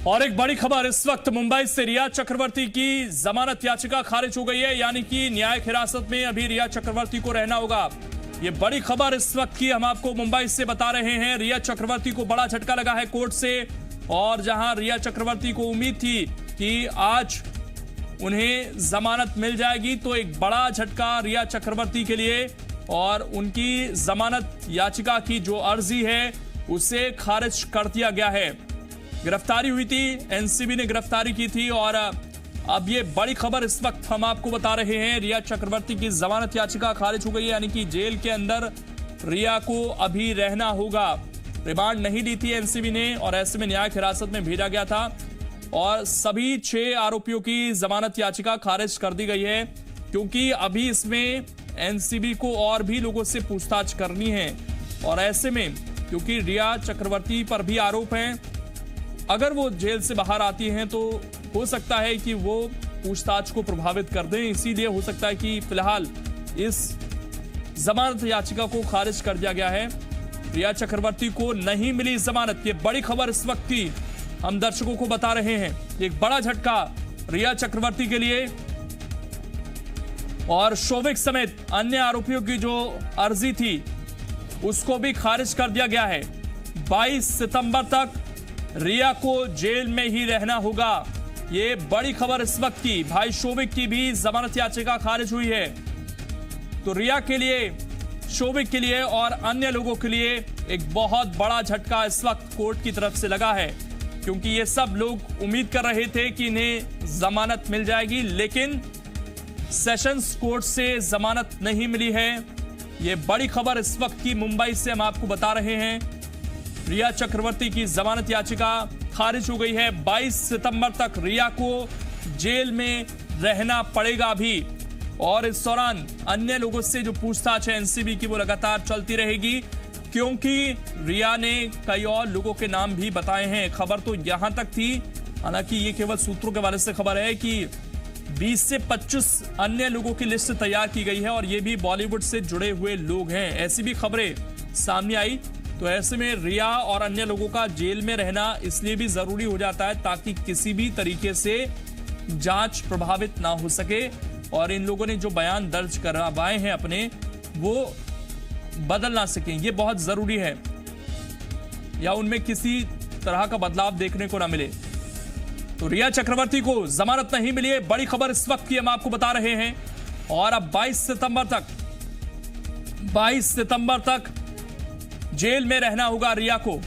और एक बड़ी खबर इस वक्त मुंबई से रिया चक्रवर्ती की जमानत याचिका खारिज हो गई है, यानी कि न्यायिक हिरासत में अभी रिया चक्रवर्ती को रहना होगा। ये बड़ी खबर इस वक्त की हम आपको मुंबई से बता रहे हैं। रिया चक्रवर्ती को बड़ा झटका लगा है कोर्ट से, और जहां रिया चक्रवर्ती को उम्मीद थी कि आज उन्हें जमानत मिल जाएगी, तो एक बड़ा झटका रिया चक्रवर्ती के लिए, और उनकी जमानत याचिका की जो अर्जी है उसे खारिज कर दिया गया है। गिरफ्तारी हुई थी, एनसीबी ने गिरफ्तारी की थी, और अब ये बड़ी खबर इस वक्त हम आपको बता रहे हैं। रिया चक्रवर्ती की जमानत याचिका खारिज हो गई है, यानी कि जेल के अंदर रिया को अभी रहना होगा। रिमांड नहीं ली थी एनसीबी ने, और ऐसे में न्यायिक हिरासत में भेजा गया था, और सभी 6 आरोपियों की जमानत याचिका खारिज कर दी गई है, क्योंकि अभी इसमें एनसीबी को और भी लोगों से पूछताछ करनी है। और ऐसे में क्योंकि रिया चक्रवर्ती पर भी आरोप हैं, अगर वो जेल से बाहर आती हैं तो हो सकता है कि वो पूछताछ को प्रभावित कर दें, इसीलिए हो सकता है कि फिलहाल इस जमानत याचिका को खारिज कर दिया गया है। रिया चक्रवर्ती को नहीं मिली जमानत, ये बड़ी खबर इस वक्त की हम दर्शकों को बता रहे हैं। एक बड़ा झटका रिया चक्रवर्ती के लिए, और शोविक समेत अन्य आरोपियों की जो अर्जी थी उसको भी खारिज कर दिया गया है। 22 सितंबर तक रिया को जेल में ही रहना होगा। ये बड़ी खबर इस वक्त की। भाई शोविक की भी जमानत याचिका खारिज हुई है, तो रिया के लिए, शोविक के लिए और अन्य लोगों के लिए एक बहुत बड़ा झटका इस वक्त कोर्ट की तरफ से लगा है, क्योंकि ये सब लोग उम्मीद कर रहे थे कि इन्हें जमानत मिल जाएगी, लेकिन सेशंस कोर्ट से जमानत नहीं मिली है। ये बड़ी खबर इस वक्त की मुंबई से हम आपको बता रहे हैं। रिया चक्रवर्ती की जमानत याचिका खारिज हो गई है। 22 सितंबर तक रिया को जेल में रहना पड़ेगा अभी, और इस दौरान अन्य लोगों से जो पूछताछ है एनसीबी की वो लगातार चलती रहेगी, क्योंकि रिया ने कई और लोगों के नाम भी बताए हैं। खबर तो यहां तक थी, हालांकि ये केवल सूत्रों के हवाले से खबर है कि 20 से 25 अन्य लोगों की लिस्ट तैयार की गई है, और ये भी बॉलीवुड से जुड़े हुए लोग हैं। ऐसी भी खबरें सामने आई, तो ऐसे में रिया और अन्य लोगों का जेल में रहना इसलिए भी जरूरी हो जाता है ताकि किसी भी तरीके से जांच प्रभावित ना हो सके, और इन लोगों ने जो बयान दर्ज करवाए हैं अपने, वो बदल ना सकें। ये बहुत जरूरी है, या उनमें किसी तरह का बदलाव देखने को ना मिले। तो रिया चक्रवर्ती को जमानत नहीं मिली है, बड़ी खबर इस वक्त की हम आपको बता रहे हैं। और अब 22 सितंबर तक जेल में रहना होगा रिया को।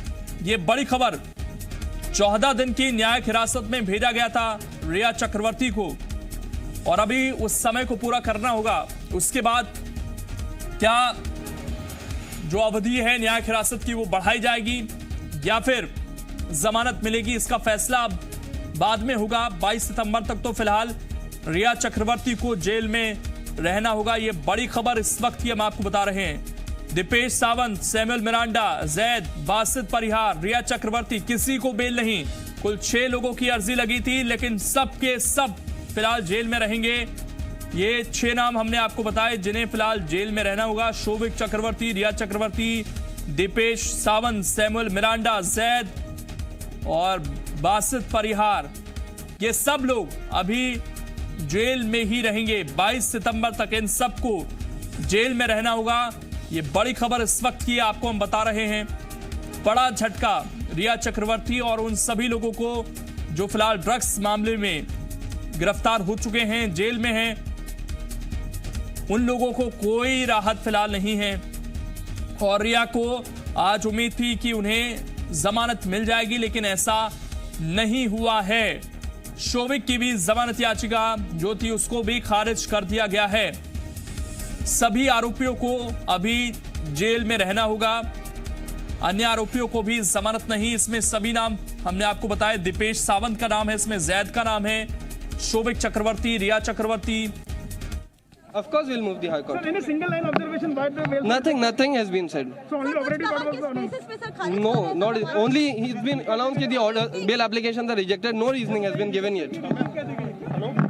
यह बड़ी खबर। 14 दिन की न्यायिक हिरासत में भेजा गया था रिया चक्रवर्ती को, और अभी उस समय को पूरा करना होगा। उसके बाद क्या जो अवधि है न्यायिक हिरासत की वो बढ़ाई जाएगी या फिर जमानत मिलेगी, इसका फैसला अब बाद में होगा। 22 सितंबर तक तो फिलहाल रिया चक्रवर्ती को जेल में रहना होगा। यह बड़ी खबर इस वक्त की हम आपको बता रहे हैं। दीपेश सावंत, सैमुअल मिरांडा, जैद, बासित परिहार, रिया चक्रवर्ती, किसी को बेल नहीं। कुल 6 लोगों की अर्जी लगी थी, लेकिन सब के सब फिलहाल जेल में रहेंगे। ये 6 नाम हमने आपको बताए जिन्हें फिलहाल जेल में रहना होगा। शोविक चक्रवर्ती, रिया चक्रवर्ती, दीपेश सावंत, सैमुअल मिरांडा, जैद और बासित परिहार, ये सब लोग अभी जेल में ही रहेंगे। 22 सितंबर तक इन सबको जेल में रहना होगा। ये बड़ी खबर इस वक्त की आपको हम बता रहे हैं। बड़ा झटका रिया चक्रवर्ती और उन सभी लोगों को जो फिलहाल ड्रग्स मामले में गिरफ्तार हो चुके हैं, जेल में हैं, उन लोगों को कोई राहत फिलहाल नहीं है। और रिया को आज उम्मीद थी कि उन्हें जमानत मिल जाएगी, लेकिन ऐसा नहीं हुआ है। शोविक की भी जमानत याचिका जो थी उसको भी खारिज कर दिया गया है। सभी आरोपियों को अभी जेल में रहना होगा, अन्य आरोपियों को भी जमानत नहीं। इसमें सभी नाम हमने आपको बताया। दीपेश सावंत का नाम है, इसमें जैद का नाम है, शोविक चक्रवर्ती, रिया चक्रवर्ती। Of course, we'll move the High Court. So, any single line observation by the bail? Nothing has been said. So, only operative part was announced. No, not only he's been announced that the order bail applications are rejected. No reasoning has been given yet.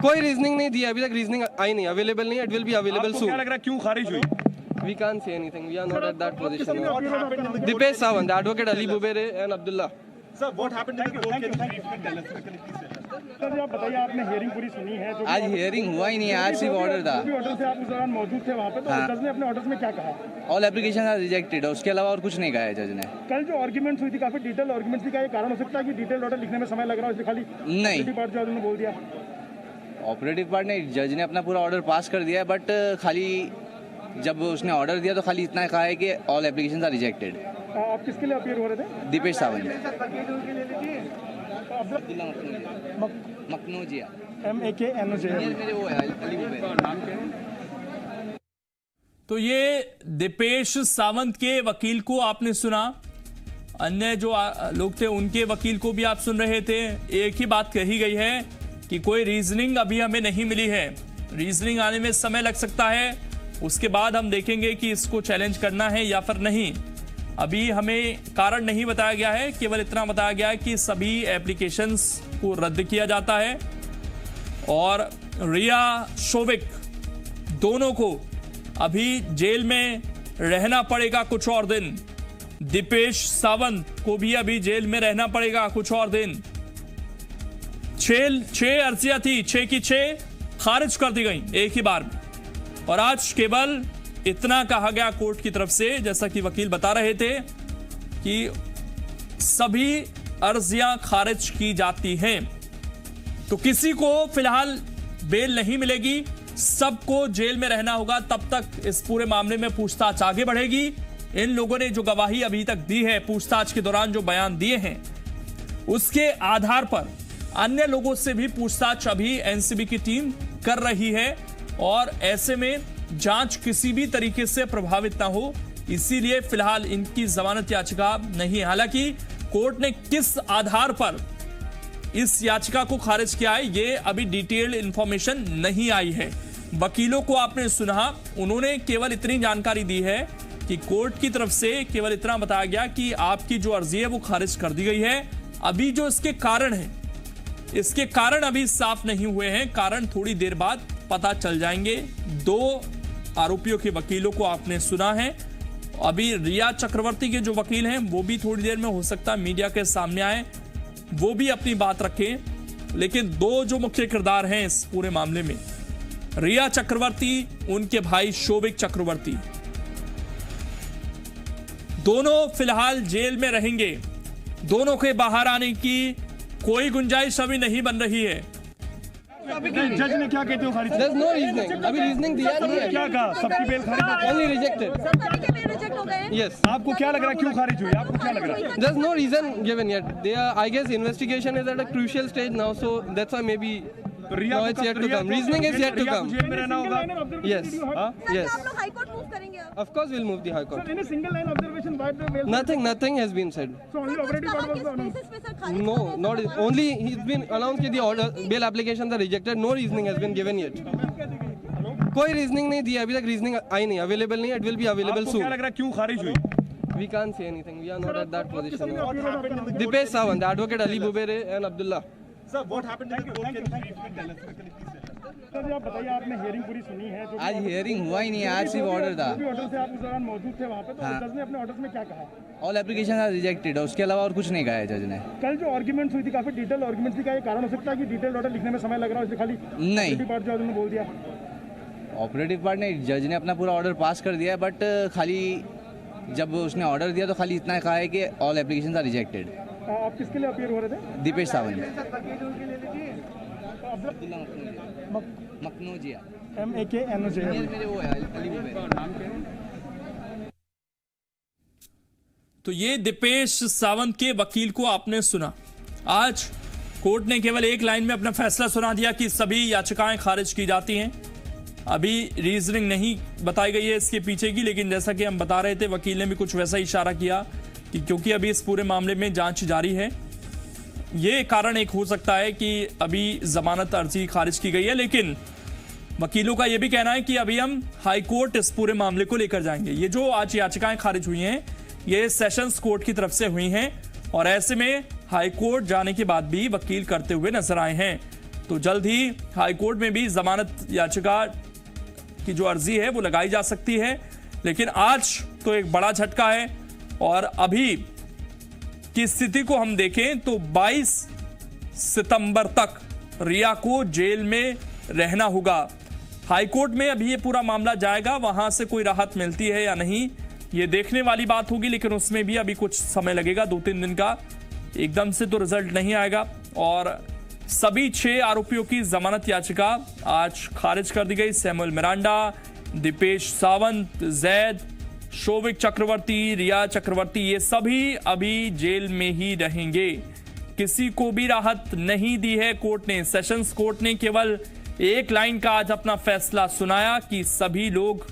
कोई reasoning नहीं दिया अभी तक। reasoning आई नहीं, available नहीं. It will be available soon. क्या लग रहा है क्यों खारिज हुई? We can't say anything. We are not at that position. Dipesh Sawant, Advocate Ali Bubere and Abdullah. Sir, what happened in the court? Can you briefly tell us? Sir ji आप बताइए, आपने हियरिंग पूरी सुनी है? जो आज हियरिंग हुआ ही नहीं है, आज सिर्फ ऑर्डर था। ऑर्डर से आप उस दौरान मौजूद थे वहाँ पे, तो जज ने अपने ऑर्डर में क्या कहा? ऑल एप्लीकेशन आर रिजेक्टेड, उसके अलावा और कुछ नहीं कहा है जज ने। कल जो आर्ग्यूमेंट्स हुई थी, काफी डिटेल आर्ग्यूमेंट्स थी, क्या ये कारण हो सकता है कि डिटेल ऑर्डर लिखने में समय लग रहा है, इसलिए खाली नहीं, पार्ट जो उन्होंने बोल दिया? ऑपरेटिव पार्ट ने, जज ने अपना पूरा ऑर्डर पास कर दिया है, बट खाली जब उसने ऑर्डर दिया तो खाली इतना कहा है कि ऑल एप्लीकेशन आर रिजेक्टेड। आप किसके लिए अपीयर हो रहे थे? दीपेश सावंत, मकनोजिया, MAKNOJ। मेरे वो है अली बुबेर। तो ये दीपेश सावंत के वकील को आपने सुना, अन्य जो लोग थे उनके वकील को भी आप सुन रहे थे। एक ही बात कही गई है कि कोई रीजनिंग अभी हमें नहीं मिली है, रीजनिंग आने में समय लग सकता है, उसके बाद हम देखेंगे कि इसको चैलेंज करना है या फिर नहीं। अभी हमें कारण नहीं बताया गया है, केवल इतना बताया गया है कि सभी एप्लीकेशंस को रद्द किया जाता है और रिया शोविक दोनों को अभी जेल में रहना पड़ेगा कुछ और दिन। दीपेश सावंत को भी अभी जेल में रहना पड़ेगा कुछ और दिन। 6 अर्जियां थी, 6 की 6 खारिज कर दी गई एक ही बार में, और आज केवल इतना कहा गया कोर्ट की तरफ से, जैसा कि वकील बता रहे थे कि सभी अर्जियां खारिज की जाती हैं, तो किसी को फिलहाल बेल नहीं मिलेगी, सबको जेल में रहना होगा। तब तक इस पूरे मामले में पूछताछ आगे बढ़ेगी। इन लोगों ने जो गवाही अभी तक दी है, पूछताछ के दौरान जो बयान दिए हैं, उसके आधार पर अन्य लोगों से भी पूछताछ अभी एनसीबी की टीम कर रही है, और ऐसे में जांच किसी भी तरीके से प्रभावित ना हो, इसीलिए फिलहाल इनकी जमानत याचिका नहीं है। हालांकि कोर्ट ने किस आधार पर इस याचिका को खारिज किया है, ये अभी डिटेल्ड इंफॉर्मेशन नहीं आई है। वकीलों को आपने सुना, उन्होंने केवल इतनी जानकारी दी है कि कोर्ट की तरफ से केवल इतना बताया गया कि आपकी जो अर्जी है वो खारिज कर दी गई है। अभी जो इसके कारण है, इसके कारण अभी साफ नहीं हुए हैं, कारण थोड़ी देर बाद पता चल जाएंगे। 2 आरोपियों के वकीलों को आपने सुना है, अभी रिया चक्रवर्ती के जो वकील हैं वो भी थोड़ी देर में हो सकता है मीडिया के सामने आए, वो भी अपनी बात रखें। लेकिन 2 जो मुख्य किरदार हैं इस पूरे मामले में, रिया चक्रवर्ती, उनके भाई शोविक चक्रवर्ती, दोनों फिलहाल जेल में रहेंगे। दोनों के बाहर आने की कोई गुंजाइश अभी नहीं बन रही है। जज ने क्या कहते हो? खारिज? There's no reasoning. अभी रीजनिंग दिया नहीं है। क्या कहा? सबकी बेल खारिज? Only rejected. Yes. आपको क्या लग रहा है, क्यों खारिज हुई? आपको क्या लग रहा है? There's no reason given yet. I guess investigation is at a crucial stage now, so that's why maybe now it's yet to come. Reasoning is yet to come. Jail में रहना होगा? Yes. Yes. आप लोग high court move करेंगे अब? Of course we'll move the High Court. Any single line observation why the bail? Nothing has been said. So only operative part was किस announced. basis पे sir खारिज No, कर रहे not हैं? only he's been announced that the order bail applications are rejected. No reasoning has been given yet. कोई reasoning नहीं दिया अभी तक, रीजनिंग आई नहीं, अवेलेबल नहीं, इट विल बी अवेलेबल आपको क्या सून। लग रहा है, क्यों खारिज हुई? We can't say anything. We are not at that position. Dipesh Sawant, advocate Ali Bubere and Abdullah. Sir, what happened in the court? Can you briefly tell us? Sir ji आप बताइए, आपने हियरिंग पूरी सुनी है? जो आज हियरिंग हुआ ही नहीं है, आज सिर्फ ऑर्डर था। ऑर्डर से आप उस दौरान मौजूद थे वहाँ पे, तो जज ने अपने ऑर्डर में क्या कहा? ऑल एप्लीकेशन आर रिजेक्टेड, उसके अलावा और कुछ नहीं कहा है जज ने। कल जो आर्ग्यूमेंट्स हुई थी, काफी डिटेल आर्ग्यूमेंट्स थी, क्या ये कारण हो सकता है कि डिटेल ऑर्डर लिखने में समय लग रहा है, इसलिए खाली नहीं, पार्ट जो उन्होंने बोल दिया? ऑपरेटिव पार्ट ने, जज ने अपना पूरा ऑर्डर पास कर दिया है, बट खाली जब उसने ऑर्डर दिया तो खाली इतना कहा है कि ऑल एप्लीकेशन आर रिजेक्टेड। आप किसके लिए अपीयर हो रहे थे? दीपेश सावंत, मकनोजिया, MAKNOJ। मेरे वो है अली बुबेर। तो ये दीपेश सावंत के वकील को आपने सुना। आज कोर्ट ने केवल एक लाइन में अपना फैसला सुना दिया कि सभी याचिकाएं खारिज की जाती हैं। अभी रीजनिंग नहीं बताई गई है इसके पीछे की, लेकिन जैसा कि हम बता रहे थे, वकील ने भी कुछ वैसा इशारा किया कि क्योंकि अभी इस पूरे मामले में जांच जारी है, ये कारण एक हो सकता है कि अभी जमानत अर्जी खारिज की गई है। लेकिन वकीलों का यह भी कहना है कि अभी हम हाई कोर्ट इस पूरे मामले को लेकर जाएंगे। ये जो आज याचिकाएं खारिज हुई हैं, ये सेशंस कोर्ट की तरफ से हुई हैं, और ऐसे में हाई कोर्ट जाने के बाद भी वकील करते हुए नजर आए हैं। तो जल्द ही हाई कोर्ट में भी जमानत याचिका की जो अर्जी है वो लगाई जा सकती है। लेकिन आज तो एक बड़ा झटका है, और अभी की स्थिति को हम देखें तो 22 सितंबर तक रिया को जेल में रहना होगा। हाईकोर्ट में अभी ये पूरा मामला जाएगा, वहां से कोई राहत मिलती है या नहीं ये देखने वाली बात होगी, लेकिन उसमें भी अभी कुछ समय लगेगा, 2-3 दिन का, एकदम से तो रिजल्ट नहीं आएगा। और सभी 6 आरोपियों की जमानत याचिका आज खारिज कर दी गई। सैमुअल मिरांडा, दीपेश सावंत, जैद, शोविक चक्रवर्ती, रिया चक्रवर्ती, ये सभी अभी जेल में ही रहेंगे। किसी को भी राहत नहीं दी है कोर्ट ने। सेशंस कोर्ट ने केवल एक लाइन का आज अपना फैसला सुनाया कि सभी लोग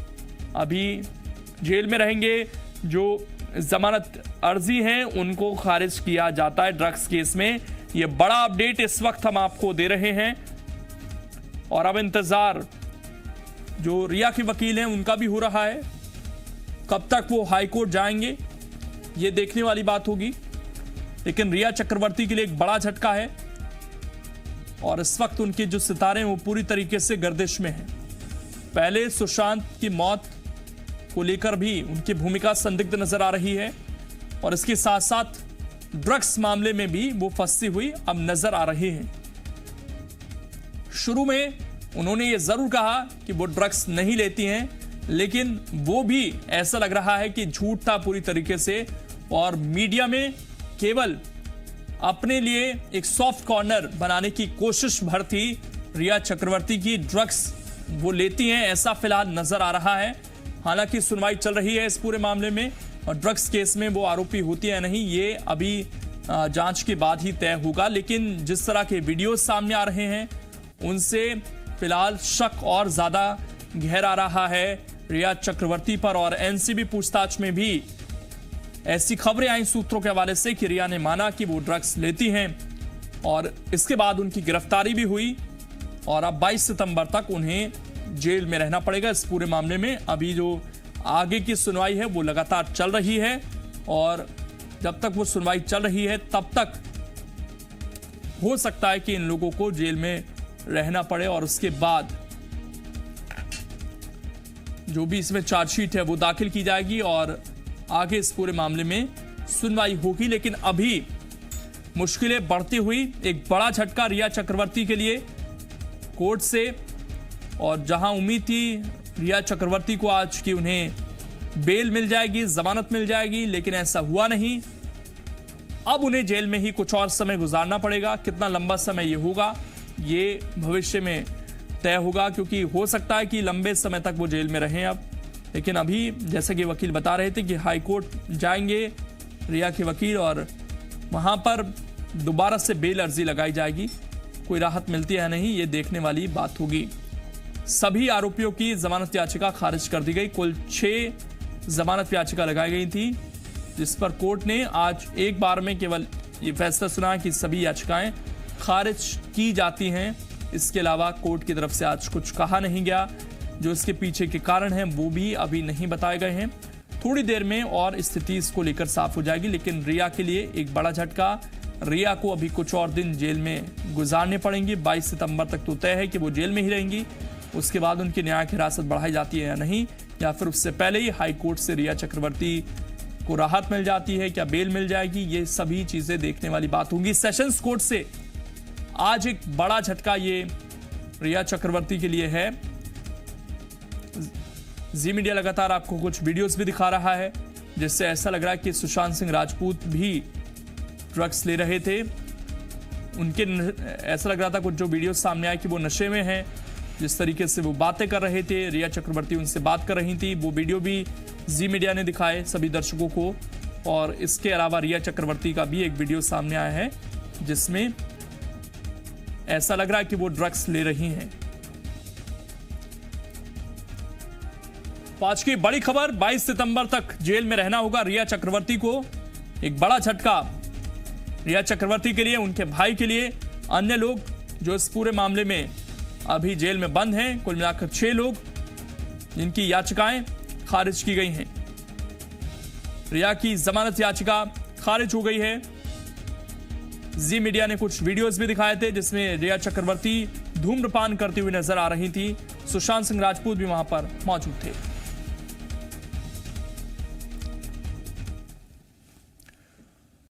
अभी जेल में रहेंगे। जो जमानत अर्जी हैं उनको खारिज किया जाता है ड्रग्स केस में। यह बड़ा अपडेट इस वक्त हम आपको दे रहे हैं और अब इंतजार जो रिया के वकील हैं उनका भी हो रहा है। कब तक वो हाई कोर्ट जाएंगे ये देखने वाली बात होगी, लेकिन रिया चक्रवर्ती के लिए एक बड़ा झटका है और इस वक्त उनके जो सितारे हैं वो पूरी तरीके से गर्दिश में हैं। पहले सुशांत की मौत को लेकर भी उनकी भूमिका संदिग्ध नजर आ रही है और इसके साथ साथ ड्रग्स मामले में भी वो फंसी हुई अब नजर आ रही हैं। शुरू में उन्होंने ये जरूर कहा कि वो ड्रग्स नहीं लेती हैं, लेकिन वो भी ऐसा लग रहा है कि झूठ था पूरी तरीके से और मीडिया में केवल अपने लिए एक सॉफ्ट कॉर्नर बनाने की कोशिश भर थी रिया चक्रवर्ती की। ड्रग्स वो लेती हैं ऐसा फिलहाल नजर आ रहा है। हालांकि सुनवाई चल रही है इस पूरे मामले में और ड्रग्स केस में वो आरोपी होती है नहीं ये अभी जांच के बाद ही तय होगा, लेकिन जिस तरह के वीडियो सामने आ रहे हैं उनसे फिलहाल शक और ज्यादा गहरा रहा है रिया चक्रवर्ती पर। और एनसीबी पूछताछ में भी ऐसी खबरें आई सूत्रों के हवाले से कि रिया ने माना कि वो ड्रग्स लेती हैं और इसके बाद उनकी गिरफ्तारी भी हुई और अब 22 सितंबर तक उन्हें जेल में रहना पड़ेगा इस पूरे मामले में। अभी जो आगे की सुनवाई है वो लगातार चल रही है और जब तक वो सुनवाई चल रही है तब तक हो सकता है कि इन लोगों को जेल में रहना पड़े और उसके बाद जो भी इसमें चार्जशीट है वो दाखिल की जाएगी और आगे इस पूरे मामले में सुनवाई होगी। लेकिन अभी मुश्किलें बढ़ती हुई एक बड़ा झटका रिया चक्रवर्ती के लिए कोर्ट से, और जहां उम्मीद थी रिया चक्रवर्ती को आज कि उन्हें बेल मिल जाएगी, जमानत मिल जाएगी, लेकिन ऐसा हुआ नहीं। अब उन्हें जेल में ही कुछ और समय गुजारना पड़ेगा। कितना लंबा समय ये होगा ये भविष्य में तय होगा, क्योंकि हो सकता है कि लंबे समय तक वो जेल में रहें अब। लेकिन अभी जैसे कि वकील बता रहे थे कि हाई कोर्ट जाएंगे रिया के वकील और वहां पर दोबारा से बेल अर्जी लगाई जाएगी। कोई राहत मिलती है नहीं ये देखने वाली बात होगी। सभी आरोपियों की जमानत याचिका खारिज कर दी गई। कुल 6 जमानत याचिका लगाई गई थी जिस पर कोर्ट ने आज एक बार में केवल ये फैसला सुना कि सभी याचिकाएं खारिज की जाती हैं। इसके अलावा कोर्ट की तरफ से आज कुछ कहा नहीं गया। जो इसके पीछे के कारण हैं वो भी अभी नहीं बताए गए हैं। थोड़ी देर में और स्थिति इसको लेकर साफ हो जाएगी। लेकिन रिया के लिए एक बड़ा झटका। रिया को अभी कुछ और दिन जेल में गुजारने पड़ेंगे। 22 सितंबर तक तो तय है कि वो जेल में ही रहेंगी। उसके बाद उनकी न्यायिक हिरासत बढ़ाई जाती है या नहीं, या फिर उससे पहले ही हाई कोर्ट से रिया चक्रवर्ती को राहत मिल जाती है, क्या बेल मिल जाएगी, ये सभी चीजें देखने वाली बात होगी। सेशंस कोर्ट से आज एक बड़ा झटका ये रिया चक्रवर्ती के लिए है। जी मीडिया लगातार आपको कुछ वीडियोस भी दिखा रहा है जिससे ऐसा लग रहा है कि सुशांत सिंह राजपूत भी ड्रग्स ले रहे थे। उनके ऐसा लग रहा था कुछ जो वीडियोस सामने आए कि वो नशे में हैं। जिस तरीके से वो बातें कर रहे थे, रिया चक्रवर्ती उनसे बात कर रही थी, वो वीडियो भी जी मीडिया ने दिखाए सभी दर्शकों को। और इसके अलावा रिया चक्रवर्ती का भी एक वीडियो सामने आया है जिसमें ऐसा लग रहा है कि वो ड्रग्स ले रही हैं। आज की बड़ी खबर, 22 सितंबर तक जेल में रहना होगा रिया चक्रवर्ती को। एक बड़ा झटका रिया चक्रवर्ती के लिए, उनके भाई के लिए, अन्य लोग जो इस पूरे मामले में अभी जेल में बंद हैं। कुल मिलाकर 6 लोग जिनकी याचिकाएं खारिज की गई हैं। रिया की जमानत याचिका खारिज हो गई है। जी मीडिया ने कुछ वीडियोस भी दिखाए थे जिसमें रिया चक्रवर्ती धूम्रपान करती हुई नजर आ रही थी। सुशांत सिंह राजपूत भी वहां पर मौजूद थे।